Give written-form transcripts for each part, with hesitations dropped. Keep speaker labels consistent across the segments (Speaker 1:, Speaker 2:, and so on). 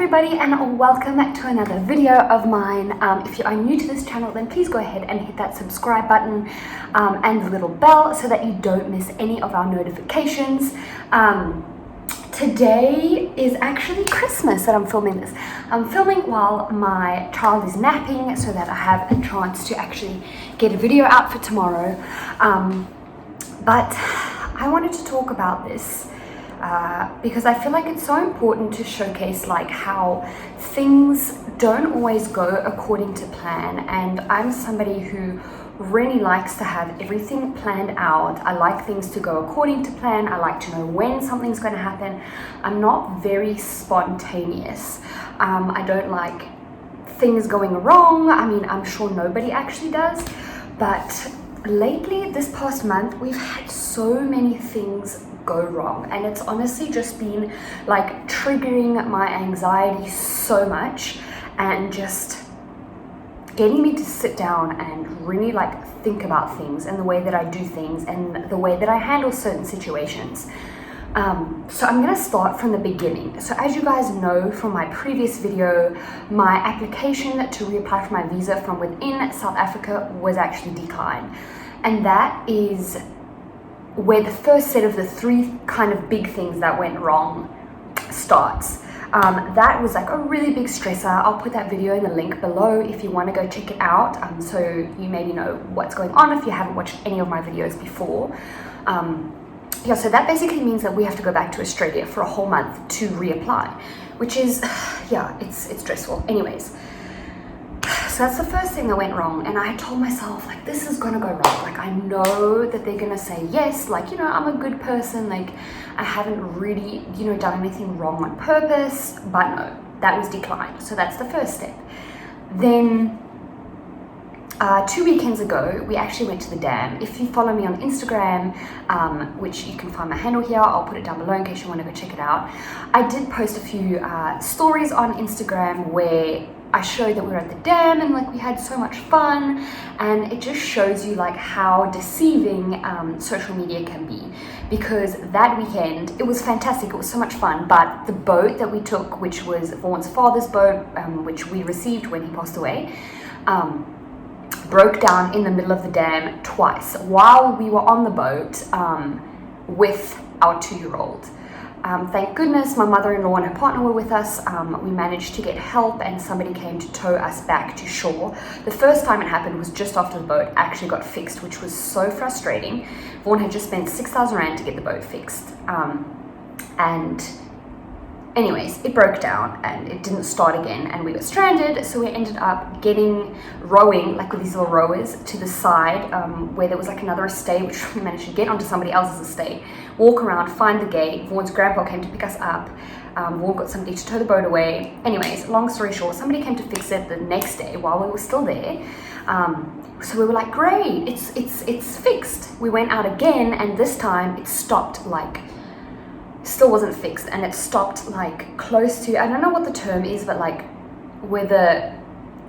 Speaker 1: everybody, and welcome to another video of mine. If you are new to this channel, then please go ahead and hit that subscribe button and the little bell so that you don't miss any of our notifications. Today is actually Christmas that I'm filming this. I'm filming while my child is napping so that I have a chance to actually get a video out for tomorrow. But I wanted to talk about this because I feel like it's so important to showcase like how things don't always go according to plan, and I'm somebody who really likes to have everything planned out. I like things to go according to plan. I like to know when something's going to happen. I'm not very spontaneous. I don't like things going wrong. I mean, I'm sure nobody actually does, but lately, this past month, we've had so many things go wrong, and it's honestly just been like triggering my anxiety so much and just getting me to sit down and really like think about things and the way that I do things and the way that I handle certain situations. So I'm going to start from the beginning. So as you guys know from my previous video, my application to reapply for my visa from within South Africa was actually declined. And that is where the first set of the three kind of big things that went wrong starts. That was like a really big stressor. I'll put that video in the link below if you want to go check it out, so you maybe know what's going on if you haven't watched any of my videos before. Yeah, so that basically means that we have to go back to Australia for a whole month to reapply, which is, yeah, it's stressful. Anyways, so that's the first thing that went wrong, and I told myself, like, this is gonna go wrong. Like, I know that they're gonna say yes, like, you know, I'm a good person, like, I haven't really, you know, done anything wrong on purpose, but no, that was declined. So that's the first step. Then 2 weekends ago, we actually went to the dam. If you follow me on Instagram, which you can find my handle here, I'll put it down below in case you want to go check it out. I did post a few stories on Instagram where I showed that we were at the dam and like we had so much fun, and it just shows you like how deceiving social media can be, because that weekend it was fantastic, it was so much fun, but the boat that we took, which was Vaughn's father's boat, which we received when he passed away, broke down in the middle of the dam twice while we were on the boat with our 2-year-old. Thank goodness my mother-in-law and her partner were with us. We managed to get help and somebody came to tow us back to shore. The first time it happened was just after the boat actually got fixed, which was so frustrating. Vaughan had just spent 6,000 Rand to get the boat fixed. And anyways, it broke down and it didn't start again and we were stranded, so we ended up rowing like with these little rowers to the side where there was like another estate, which we managed to get onto somebody else's estate, walk around, find the gate. Vaughan's grandpa came to pick us up. Vaughan got somebody to tow the boat away. Anyways, long story short, somebody came to fix it the next day while we were still there. So we were like, great, it's fixed. We went out again and this time it stopped, like still wasn't fixed, and it stopped like close to, I don't know what the term is, but like where the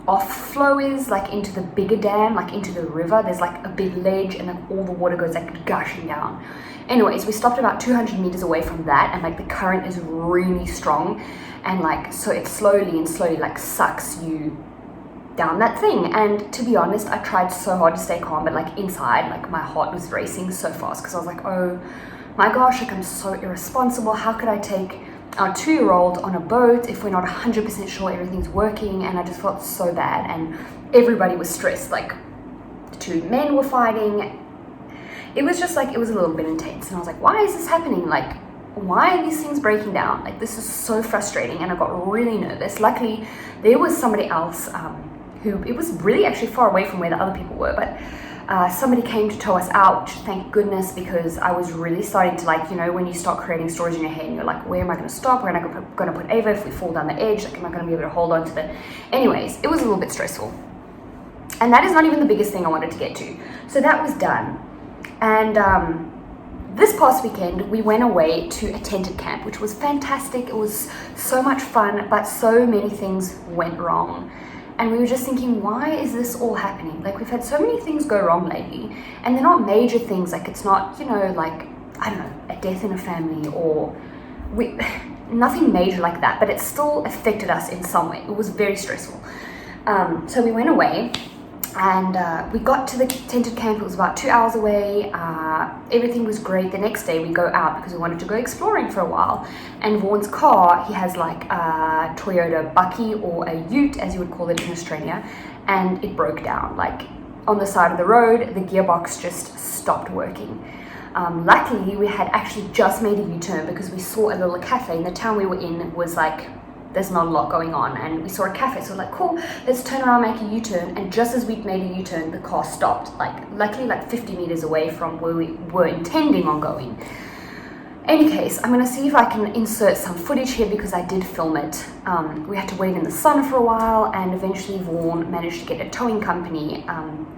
Speaker 1: off flow is, like into the bigger dam, like into the river, there's like a big ledge and like all the water goes like gushing down. Anyways, we stopped about 200 meters away from that, and like the current is really strong, and like so it slowly like sucks you down that thing. And to be honest, I tried so hard to stay calm, but like inside, like my heart was racing so fast because I was like, oh my gosh, like I'm so irresponsible. How could I take our 2-year-old on a boat if we're not 100% sure everything's working? And I just felt so bad, and everybody was stressed. Like the 2 men were fighting. It was just like, it was a little bit intense, and I was like, why is this happening? Like, why are these things breaking down? Like, this is so frustrating, and I got really nervous. Luckily, there was somebody else who, it was really actually far away from where the other people were, but somebody came to tow us out, which thank goodness, because I was really starting to, like, you know, when you start creating stories in your head and you're like, where am I going to stop? Where am I going to put Ava if we fall down the edge? Like, am I going to be able to hold on to the... Anyways, it was a little bit stressful. And that is not even the biggest thing I wanted to get to. So that was done. And this past weekend, we went away to a tented camp, which was fantastic. It was so much fun, but so many things went wrong. And we were just thinking, why is this all happening? Like, we've had so many things go wrong lately, and they're not major things. Like, it's not, you know, like, I don't know, a death in a family, or nothing major like that, but it still affected us in some way. It was very stressful. So we went away, and we got to the tented camp. It was about 2 hours away. Everything was great. The next day we go out because we wanted to go exploring for a while. And Vaughn's car, he has like a Toyota Bucky, or a ute as you would call it in Australia, and it broke down. Like on the side of the road, the gearbox just stopped working. Luckily, we had actually just made a U-turn because we saw a little cafe in the town we were in. Was like, there's not a lot going on, and we saw a cafe, so we're like, cool, let's turn around, make a U-turn. And just as we'd made a U-turn, the car stopped, like luckily like 50 meters away from where we were intending on going. Any case, I'm gonna see if I can insert some footage here because I did film it. We had to wait in the sun for a while, and eventually Vaughan managed to get a towing company,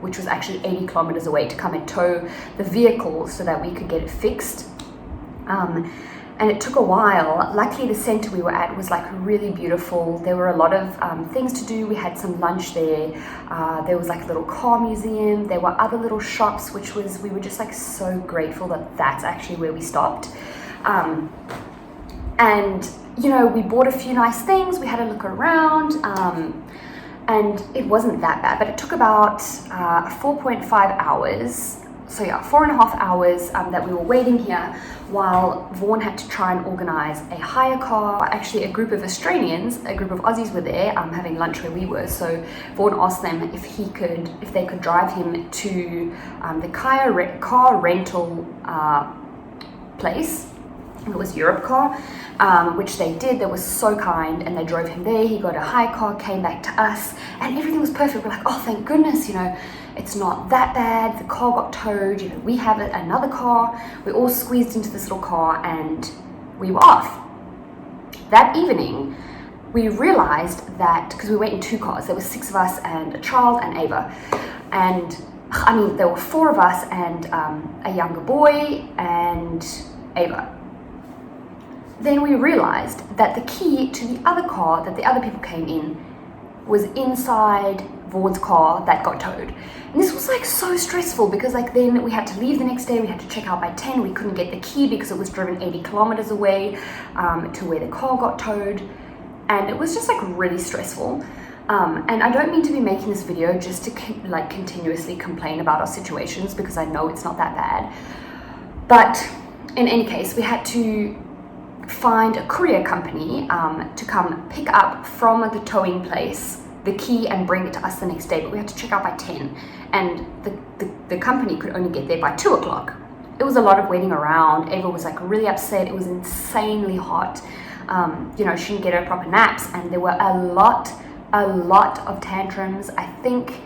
Speaker 1: which was actually 80 kilometers away, to come and tow the vehicle so that we could get it fixed. And it took a while. Luckily, the center we were at was like really beautiful. There were a lot of things to do. We had some lunch there. There was like a little car museum. There were other little shops, we were just like so grateful that that's actually where we stopped. And you know, we bought a few nice things. We had a look around, and it wasn't that bad, but it took about 4.5 hours. So yeah, 4.5 hours that we were waiting here while Vaughan had to try and organize a hire car. Actually, a group of Australians, a group of Aussies were there having lunch where we were. So Vaughan asked them if they could drive him to the car rental place. It was Europe Car, which they did. They were so kind, and they drove him there. He got a hire car, came back to us, and everything was perfect. We're like, oh, thank goodness, you know, it's not that bad. The car got towed, you know, we have another car. We all squeezed into this little car, and we were off. That evening, we realized that, because we went in 2 cars, there were 6 of us and a child and Ava. And I mean, there were 4 of us and a younger boy and Ava. Then we realized that the key to the other car that the other people came in was inside Vaughan's car that got towed. And this was like so stressful because like then we had to leave the next day. We had to check out by 10. We couldn't get the key because it was driven 80 kilometers away to where the car got towed. And it was just like really stressful. And I don't mean to be making this video just to continuously complain about our situations, because I know it's not that bad. But in any case, we had to find a courier company to come pick up from the towing place the key and bring it to us the next day, but we had to check out by 10, and the company could only get there by 2 o'clock. It was a lot of waiting around. Ava was like really upset. It was insanely hot. You know, she didn't get her proper naps, and there were a lot of tantrums. I think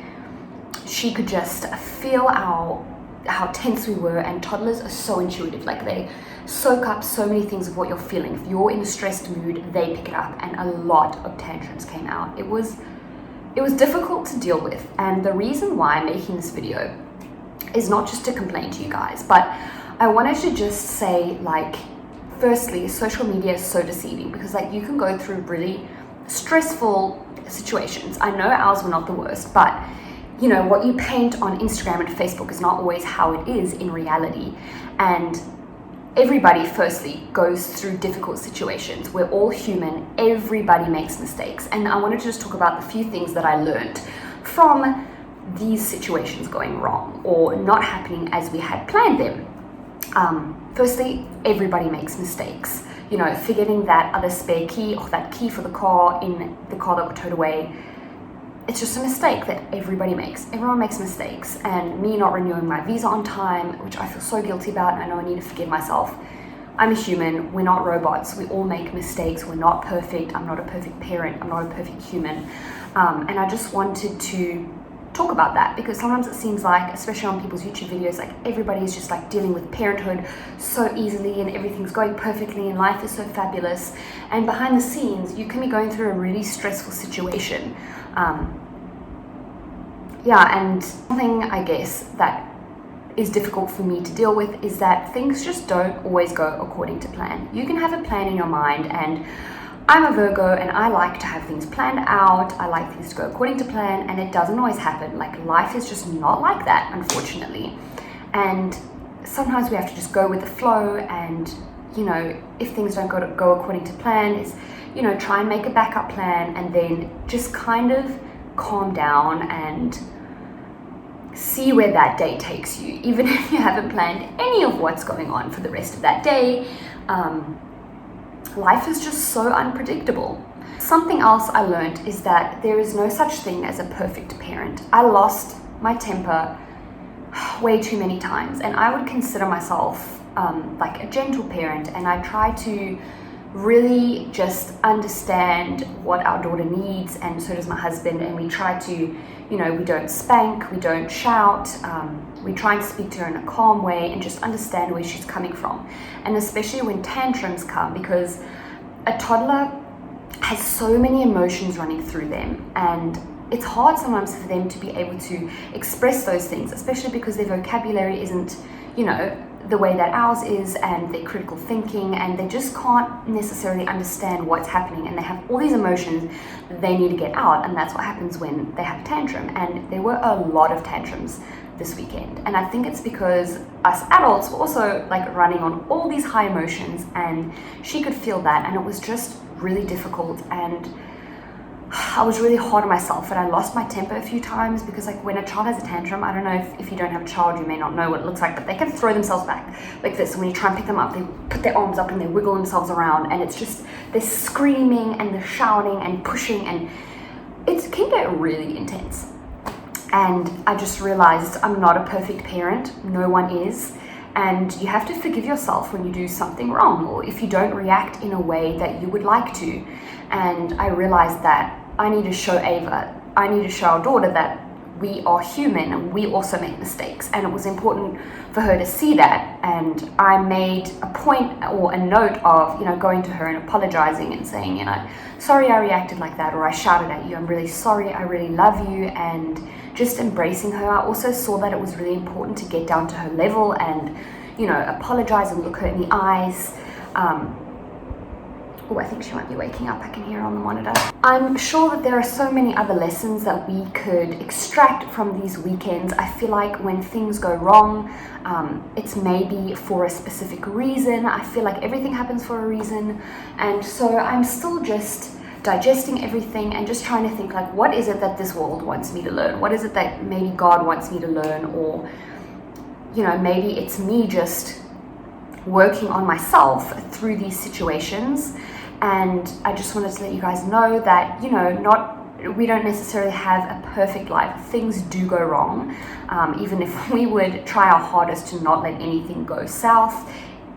Speaker 1: she could just feel how tense we were, and toddlers are so intuitive. Like they soak up so many things of what you're feeling. If you're in a stressed mood, they pick it up, and a lot of tantrums came out. It was difficult to deal with, and the reason why I'm making this video is not just to complain to you guys, but I wanted to just say, like, firstly, social media is so deceiving, because like you can go through really stressful situations. I know ours were not the worst, but you know, what you paint on Instagram and Facebook is not always how it is in reality. And everybody, firstly, goes through difficult situations. We're all human. Everybody makes mistakes. And I wanted to just talk about the few things that I learned from these situations going wrong or not happening as we had planned them. Firstly, everybody makes mistakes. You know, forgetting that other spare key or that key for the car in the car that got towed away. It's just a mistake that everybody makes. Everyone makes mistakes. And me not renewing my visa on time, which I feel so guilty about, and I know I need to forgive myself. I'm a human. We're not robots. We all make mistakes. We're not perfect. I'm not a perfect parent. I'm not a perfect human. And I just wanted to talk about that, because sometimes it seems like, especially on people's YouTube videos, like everybody is just like dealing with parenthood so easily and everything's going perfectly and life is so fabulous. And behind the scenes, you can be going through a really stressful situation. And something I guess that is difficult for me to deal with is that things just don't always go according to plan. You can have a plan in your mind, and I'm a Virgo and I like to have things planned out. I like things to go according to plan, and it doesn't always happen. Like life is just not like that, unfortunately. And sometimes we have to just go with the flow and, you know, if things don't go according to plan, is, you know, try and make a backup plan and then just kind of calm down and see where that day takes you, even if you haven't planned any of what's going on for the rest of that day. Life is just so unpredictable. Something else I learned is that there is no such thing as a perfect parent. I lost my temper way too many times, and I would consider myself like a gentle parent, and I try to really just understand what our daughter needs, and so does my husband, and we try to, you know, we don't spank, we don't shout, we try and speak to her in a calm way and just understand where she's coming from. And especially when tantrums come, because a toddler has so many emotions running through them, and it's hard sometimes for them to be able to express those things, especially because their vocabulary isn't, you know, the way that ours is, and their critical thinking, and they just can't necessarily understand what's happening, and they have all these emotions that they need to get out, and that's what happens when they have a tantrum. And there were a lot of tantrums this weekend, and I think it's because us adults were also like running on all these high emotions, and she could feel that, and it was just really difficult, and I was really hard on myself, and I lost my temper a few times because, like, when a child has a tantrum, I don't know if you don't have a child, you may not know what it looks like, but they can throw themselves back like this. When you try and pick them up, they put their arms up and they wiggle themselves around, and it's just, they're screaming and they're shouting and pushing, and it can get really intense. And I just realized I'm not a perfect parent. No one is. And you have to forgive yourself when you do something wrong, or if you don't react in a way that you would like to. And I realized that I need to show Ava, I need to show our daughter that we are human and we also make mistakes. And it was important for her to see that. And I made a point or a note of, you know, going to her and apologizing and saying, you know, sorry I reacted like that, or I shouted at you, I'm really sorry, I really love you, and just embracing her. I also saw that it was really important to get down to her level and, you know, apologize and look her in the eyes. Oh, I think she might be waking up. I can hear her on the monitor. I'm sure that there are so many other lessons that we could extract from these weekends. I feel like when things go wrong, it's maybe for a specific reason. I feel like everything happens for a reason. And so I'm still just digesting everything and just trying to think, like, what is it that this world wants me to learn? What is it that maybe God wants me to learn? Or, you know, maybe it's me just working on myself through these situations. And I just wanted to let you guys know that, you know, we don't necessarily have a perfect life. Things do go wrong. Even if we would try our hardest to not let anything go south,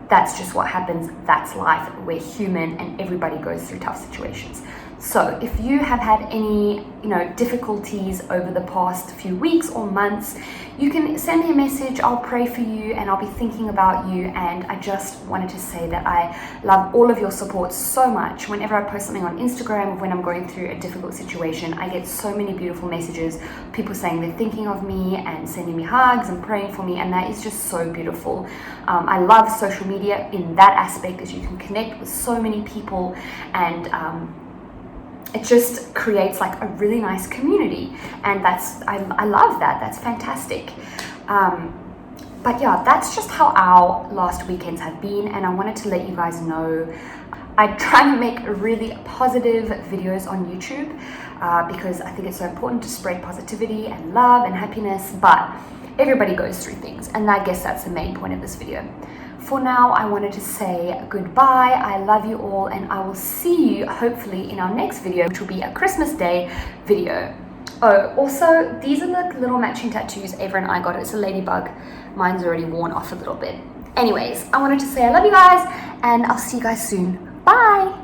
Speaker 1: that's just what happens. That's life. We're human, and everybody goes through tough situations. So if you have had any, you know, difficulties over the past few weeks or months, you can send me a message. I'll pray for you and I'll be thinking about you. And I just wanted to say that I love all of your support so much. Whenever I post something on Instagram, when I'm going through a difficult situation, I get so many beautiful messages, people saying they're thinking of me and sending me hugs and praying for me, and that is just so beautiful. I love social media in that aspect, as you can connect with so many people, and it just creates like a really nice community, and I love that. That's fantastic. But yeah, that's just how our last weekends have been, and I wanted to let you guys know I try to make really positive videos on YouTube because I think it's so important to spread positivity and love and happiness, but everybody goes through things, and I guess that's the main point of this video. For now, I wanted to say goodbye. I love you all, and I will see you hopefully in our next video, which will be a Christmas Day video. Oh, also, these are the little matching tattoos Ava and I got. It's a ladybug. Mine's already worn off a little bit. Anyways, I wanted to say I love you guys, and I'll see you guys soon. Bye!